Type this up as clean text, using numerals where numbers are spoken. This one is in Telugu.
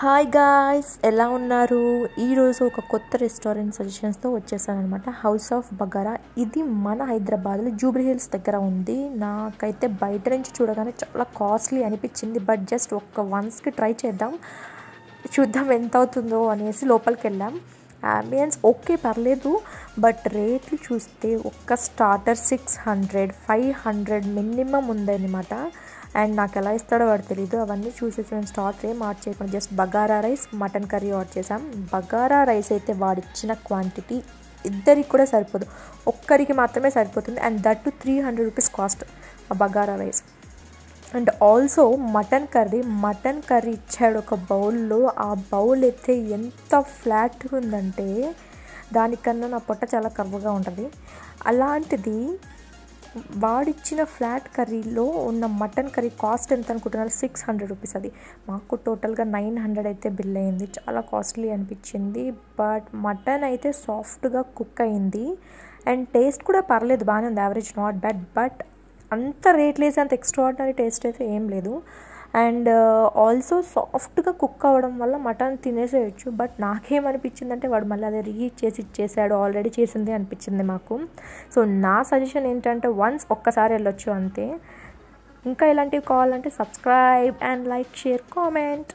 హాయ్ గాయ్స్, ఎలా ఉన్నారు? ఈరోజు ఒక కొత్త రెస్టారెంట్ సజెషన్స్తో వచ్చేసానమాట. House of Bagara. ఇది మన హైదరాబాద్లో జూబ్లీ హిల్స్ దగ్గర ఉంది. నాకైతే బయట నుంచి చూడగానే చాలా కాస్ట్లీ అనిపించింది. బట్ జస్ట్ వన్స్కి ట్రై చేద్దాం, చూద్దాం ఎంత అవుతుందో అనేసి లోపలికి వెళ్ళాం. అంబియన్స్ ఓకే, పర్లేదు. బట్ రేట్లు చూస్తే ఒక్క స్టార్టర్ 600, 500 మినిమం ఉందన్నమాట. అండ్ నాకు ఎలా ఇస్తాడో వాడు తెలీదు. అవన్నీ చూసేసి మేము స్టార్టర్ ఏం ఆర్డర్ చేయకుండా just bagara rice, mutton curry order చేసాం. బగారా రైస్ అయితే వాడిచ్చిన క్వాంటిటీ ఇద్దరికి కూడా సరిపోదు, ఒక్కరికి మాత్రమే సరిపోతుంది. And that to 300 rupees cost ఆ bagara rice. And also mutton curry ఇచ్చాడు ఒక బౌల్లో. ఆ బౌల్ అయితే ఎంత ఫ్లాట్గా ఉందంటే దానికన్నా నా పొట్ట చాలా కర్వగా ఉంటుంది. అలాంటిది వాడిచ్చిన ఫ్లాట్ కర్రీలో ఉన్న మటన్ కర్రీ కాస్ట్ ఎంత అనుకుంటున్నారు? 600 రూపీస్. అది మాకు టోటల్గా 900 అయితే బిల్ అయింది. చాలా కాస్ట్లీ అనిపించింది. బట్ మటన్ అయితే సాఫ్ట్గా కుక్ అయింది. అండ్ టేస్ట్ కూడా పర్లేదు, బాగానే ఉంది, యావరేజ్, నాట్ బ్యాడ్. బట్ అంత రేట్లు వేసి అంత ఎక్స్ట్రాడినరీ టేస్ట్ అయితే ఏం లేదు. అండ్ ఆల్సో సాఫ్ట్గా కుక్ అవ్వడం వల్ల మటన్ తినేసేయచ్చు. బట్ నాకేమనిపించిందంటే వాడు మళ్ళీ అదే రీహీట్ చేసి ఇచ్చేసాడు, ఆల్రెడీ చేసింది అనిపించింది మాకు. సో నా సజెషన్ ఏంటంటే ఒక్కసారి వెళ్ళొచ్చు అంతే. ఇంకా ఇలాంటివి కావాలంటే subscribe and like, share, comment.